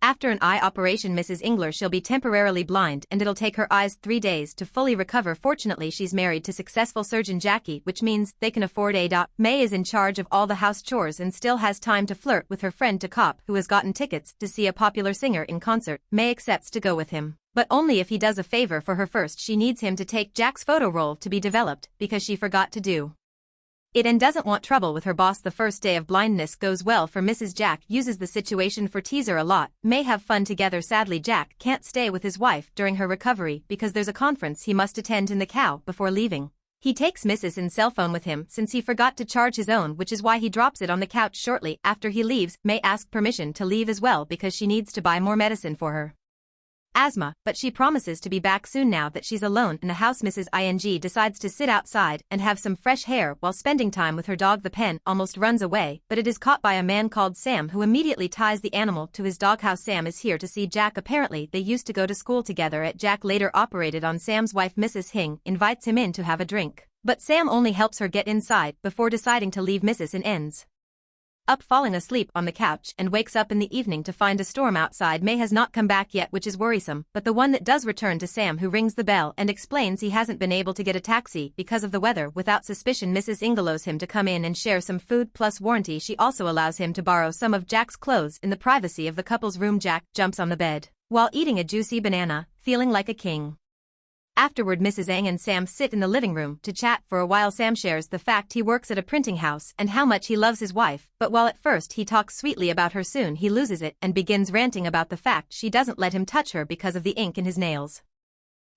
After an eye operation Mrs. Engler she'll be temporarily blind and it'll take her eyes 3 days to fully recover. Fortunately she's married to successful surgeon Jackie, which means they can afford a. May is in charge of all the house chores and still has time to flirt with her friend Cop, who has gotten tickets to see a popular singer in concert. May accepts to go with him, but only if he does a favor for her. First she needs him to take Jack's photo roll to be developed, because she forgot to do it and doesn't want trouble with her boss. The first day of blindness goes well for Mrs. Jack uses the situation for teaser a lot. May have fun together. Sadly Jack can't stay with his wife during her recovery because there's a conference he must attend in the Macau before leaving. He takes Mrs. N's cell phone with him since he forgot to charge his own, which is why he drops it on the couch shortly after he leaves. May asks permission to leave as well because she needs to buy more medicine for her asthma, but she promises to be back soon. Now that she's alone in the house, Mrs. Ing decides to sit outside and have some fresh air while spending time with her dog. The pen almost runs away, but it is caught by a man called Sam who immediately ties the animal to his doghouse. Sam is here to see Jack. Apparently they used to go to school together. Jack later operated on Sam's wife Mrs. Hing, invites him in to have a drink, but Sam only helps her get inside before deciding to leave. Mrs. and ends up falling asleep on the couch and wakes up in the evening to find a storm outside. May has not come back yet, which is worrisome, but the one that does return to Sam, who rings the bell and explains he hasn't been able to get a taxi because of the weather. Without suspicion Mrs. Ing allows him to come in and share some food plus warranty. She also allows him to borrow some of Jack's clothes in the privacy of the couple's room. Jack jumps on the bed while eating a juicy banana, feeling like a king. Afterward Mrs. Ng and Sam sit in the living room to chat for a while. Sam shares the fact he works at a printing house and how much he loves his wife, but while at first he talks sweetly about her, soon he loses it and begins ranting about the fact she doesn't let him touch her because of the ink in his nails.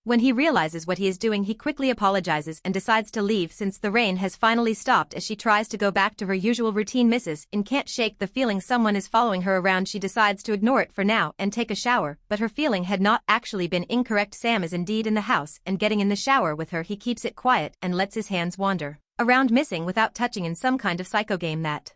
When he realizes what he is doing, he quickly apologizes and decides to leave since the rain has finally stopped. As she tries to go back to her usual routine, Mrs. Ng can't shake the feeling someone is following her around. She decides to ignore it for now and take a shower, but her feeling had not actually been incorrect. Sam is indeed in the house and getting in the shower with her. He keeps it quiet and lets his hands wander around missing without touching, in some kind of psycho game that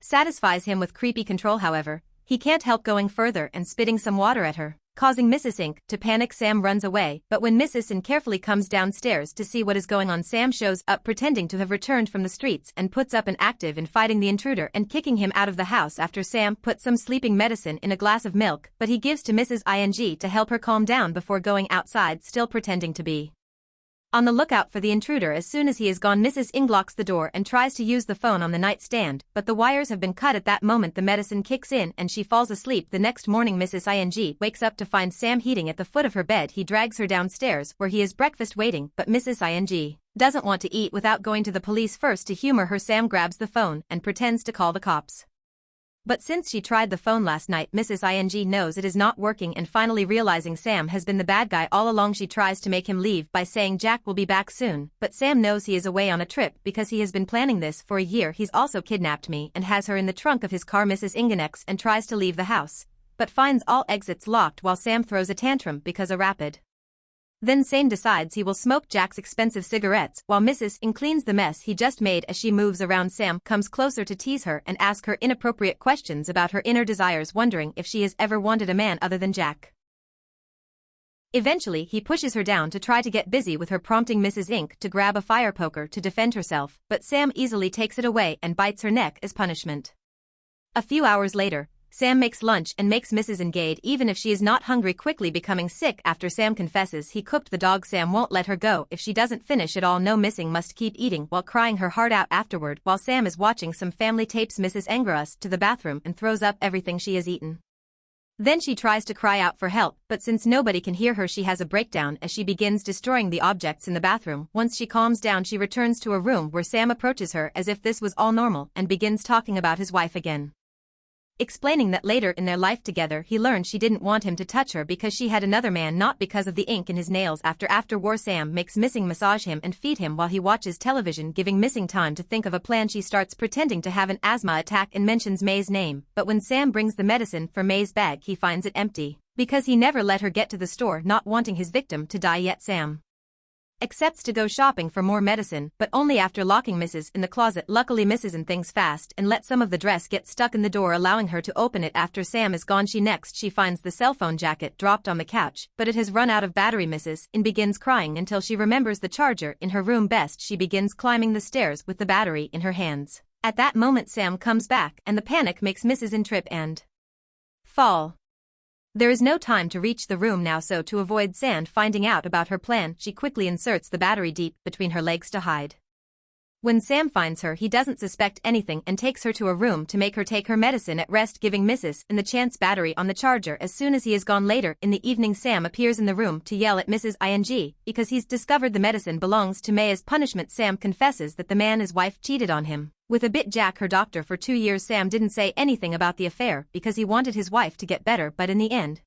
satisfies him with creepy control. However, he can't help going further and spitting some water at her, causing Mrs. Ng to panic. Sam runs away, but when Mrs. Ng carefully comes downstairs to see what is going on, Sam shows up pretending to have returned from the streets and puts up an active in fighting the intruder and kicking him out of the house after Sam puts some sleeping medicine in a glass of milk, but he gives to Mrs. Ing to help her calm down before going outside, still pretending to be on the lookout for the intruder. As soon as he is gone, Mrs. Ng locks the door and tries to use the phone on the nightstand, but the wires have been cut. At that moment the medicine kicks in and she falls asleep. The next morning Mrs. Ing wakes up to find Sam heating at the foot of her bed. He drags her downstairs where he has breakfast waiting, but Mrs. Ing doesn't want to eat without going to the police first. To humor her, Sam grabs the phone and pretends to call the cops. But since she tried the phone last night, Mrs. Ing knows it is not working, and finally realizing Sam has been the bad guy all along, she tries to make him leave by saying Jack will be back soon, but Sam knows he is away on a trip because he has been planning this for a year. He's also kidnapped me and has her in the trunk of his car. Mrs. Ing and tries to leave the house, but finds all exits locked while Sam throws a tantrum because a rapid. Then Sam decides he will smoke Jack's expensive cigarettes while Mrs. Ng cleans the mess he just made. As she moves around, Sam comes closer to tease her and ask her inappropriate questions about her inner desires, wondering if she has ever wanted a man other than Jack. Eventually he pushes her down to try to get busy with her, prompting Mrs. Ng to grab a fire poker to defend herself, but Sam easily takes it away and bites her neck as punishment. A few hours later, Sam makes lunch and makes Mrs. Ng, even if she is not hungry, quickly becoming sick after Sam confesses he cooked the dog. Sam won't let her go if she doesn't finish it all. No, missing must keep eating while crying her heart out. Afterward, while Sam is watching some family tapes, Mrs. Ng rushes to the bathroom and throws up everything she has eaten. Then she tries to cry out for help, but since nobody can hear her, she has a breakdown as she begins destroying the objects in the bathroom. Once she calms down, she returns to a room where Sam approaches her as if this was all normal and begins talking about his wife again, explaining that later in their life together he learned she didn't want him to touch her because she had another man, not because of the ink in his nails. After war, Sam makes Missing massage him and feed him while he watches television, giving Missing time to think of a plan. She starts pretending to have an asthma attack and mentions May's name, but when Sam brings the medicine for May's bag, he finds it empty because he never let her get to the store, not wanting his victim to die yet. Sam accepts to go shopping for more medicine, but only after locking Mrs. in the closet. Luckily Mrs. and thinks fast and lets some of the dress get stuck in the door, allowing her to open it. After Sam is gone, she finds the cell phone jacket dropped on the couch, but it has run out of battery. Mrs. and begins crying until she remembers the charger in her room. She begins climbing the stairs with the battery in her hands. At that moment Sam comes back and the panic makes Mrs. and trip and fall. There is no time to reach the room now, so to avoid Sam finding out about her plan, she quickly inserts the battery deep between her legs to hide. When Sam finds her, he doesn't suspect anything and takes her to a room to make her take her medicine at rest, giving Mrs. in the chance battery on the charger. As soon as he is gone later in the evening, Sam appears in the room to yell at Mrs. Ing because he's discovered the medicine belongs to May. As punishment, Sam confesses that the man his wife cheated on him with a bit Jack, her doctor for 2 years. Sam didn't say anything about the affair because he wanted his wife to get better, but in the end,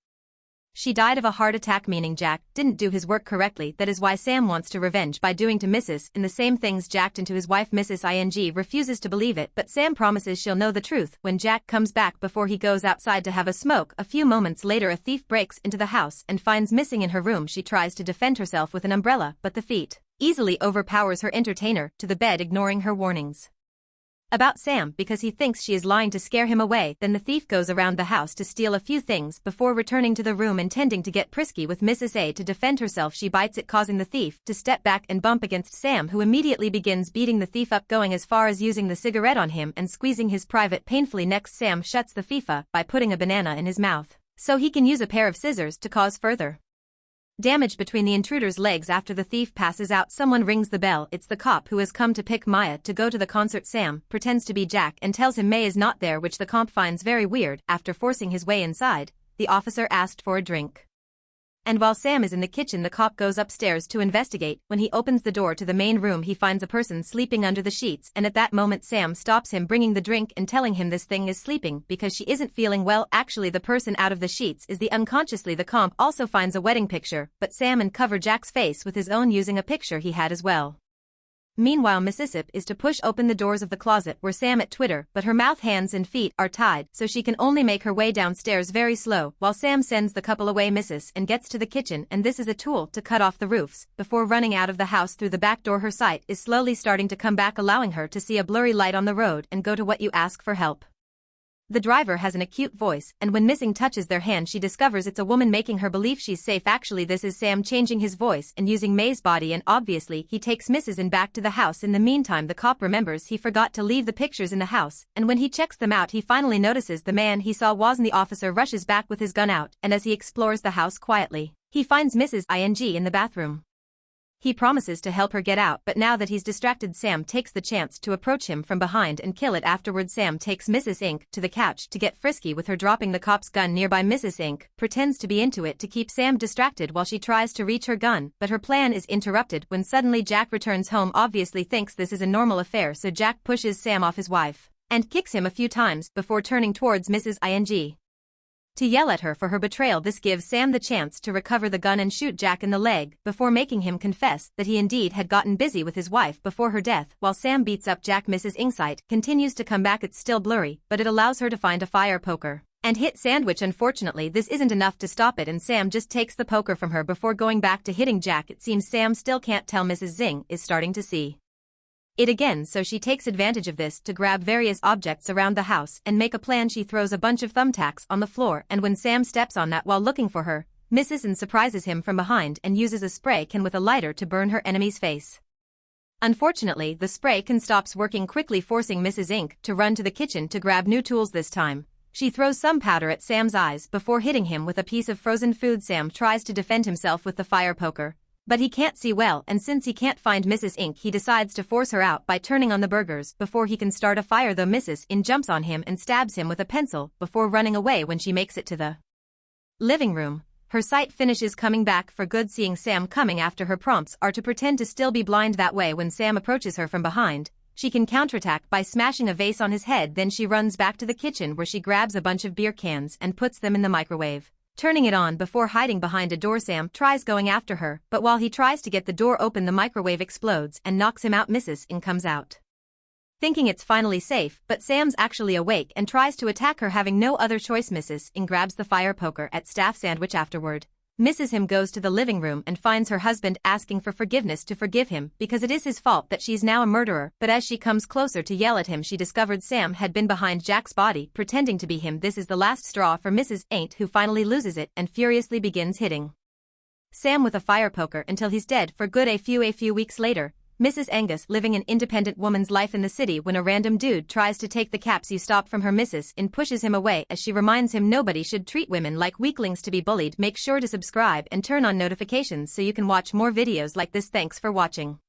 she died of a heart attack, meaning Jack didn't do his work correctly. That is why Sam wants to revenge by doing to Mrs. in the same things Jack did to his wife. Mrs. Ing refuses to believe it, but Sam promises she'll know the truth when Jack comes back. Before he goes outside to have a smoke, a few moments later a thief breaks into the house and finds missing in her room. She tries to defend herself with an umbrella, but the thief easily overpowers her entertainer to the bed, ignoring her warnings about Sam because he thinks she is lying to scare him away. Then the thief goes around the house to steal a few things before returning to the room, intending to get frisky with Mrs. A. To defend herself, she bites it, causing the thief to step back and bump against Sam, who immediately begins beating the thief up, going as far as using the cigarette on him and squeezing his private painfully. Next, Sam shuts the thief up by putting a banana in his mouth so he can use a pair of scissors to cause further damage between the intruder's legs. After the thief passes out, someone rings the bell. It's the cop who has come to pick Maya to go to the concert. Sam pretends to be Jack and tells him May is not there, which the cop finds very weird. After forcing his way inside, the officer asked for a drink. And while Sam is in the kitchen, the cop goes upstairs to investigate. When he opens the door to the main room, he finds a person sleeping under the sheets, and at that moment Sam stops him, bringing the drink and telling him this thing is sleeping because she isn't feeling well. Actually, the person out of the sheets is the unconsciously. The cop also finds a wedding picture, but Sam uncover Jack's face with his own using a picture he had as well. Meanwhile, Mississippi is to push open the doors of the closet where Sam at Twitter, but her mouth, hands and feet are tied, so she can only make her way downstairs very slow, while Sam sends the couple away. Mrs. and gets to the kitchen, and this is a tool to cut off the roofs before running out of the house through the back door. Her sight is slowly starting to come back, allowing her to see a blurry light on the road and go to what you ask for help. The driver has an acute voice, and when Missing touches their hand, she discovers it's a woman, making her believe she's safe. Actually, this is Sam changing his voice and using May's body, and obviously he takes Mrs. in back to the house. In the meantime, the cop remembers he forgot to leave the pictures in the house, and when he checks them out, he finally notices the man he saw wasn't. The officer rushes back with his gun out, and as he explores the house quietly, he finds Mrs. Ing in the bathroom. He promises to help her get out, but now that he's distracted, Sam takes the chance to approach him from behind and kill it. Afterwards, Sam takes Mrs. Inc. to the couch to get frisky with her, dropping the cop's gun nearby. Mrs. Inc. pretends to be into it to keep Sam distracted while she tries to reach her gun, but her plan is interrupted when suddenly Jack returns home. Obviously thinks this is a normal affair, so Jack pushes Sam off his wife and kicks him a few times before turning towards Mrs. Ing to yell at her for her betrayal. This gives Sam the chance to recover the gun and shoot Jack in the leg before making him confess that he indeed had gotten busy with his wife before her death. While Sam beats up Jack, Mrs. Ingsight continues to come back. It's still blurry, but it allows her to find a fire poker and hit Sandwich. Unfortunately, this isn't enough to stop it, and Sam just takes the poker from her before going back to hitting Jack. It seems Sam still can't tell Mrs. Zing is starting to see it again, so she takes advantage of this to grab various objects around the house and make a plan. She throws a bunch of thumbtacks on the floor, and when Sam steps on that while looking for her, Mrs. N surprises him from behind and uses a spray can with a lighter to burn her enemy's face. Unfortunately, the spray can stops working quickly, forcing Mrs. Inc. to run to the kitchen to grab new tools. This time, she throws some powder at Sam's eyes before hitting him with a piece of frozen food. Sam tries to defend himself with the fire poker, but he can't see well, and since he can't find Mrs. Inc., he decides to force her out by turning on the burgers before he can start a fire, though Mrs. In jumps on him and stabs him with a pencil before running away. When she makes it to the living room, her sight finishes coming back for good, seeing Sam coming after her. Prompts are to pretend to still be blind. That way, when Sam approaches her from behind, she can counterattack by smashing a vase on his head. Then she runs back to the kitchen where she grabs a bunch of beer cans and puts them in the microwave, turning it on before hiding behind a door. Sam tries going after her, but while he tries to get the door open, the microwave explodes and knocks him out. Mrs. In comes out, thinking it's finally safe, but Sam's actually awake and tries to attack her, having no other choice. Mrs. In grabs the fire poker at Staff Sandwich. Afterward, Mrs. Him goes to the living room and finds her husband asking for forgiveness to forgive him because it is his fault that she's now a murderer, but as she comes closer to yell at him, she discovered Sam had been behind Jack's body pretending to be him. This is the last straw for Mrs. Ain't, who finally loses it and furiously begins hitting Sam with a fire poker until he's dead for good. A few weeks later, Mrs. Angus living an independent woman's life in the city when a random dude tries to take the caps you stop from her missus and pushes him away as she reminds him nobody should treat women like weaklings to be bullied. Make sure to subscribe and turn on notifications so you can watch more videos like this. Thanks for watching.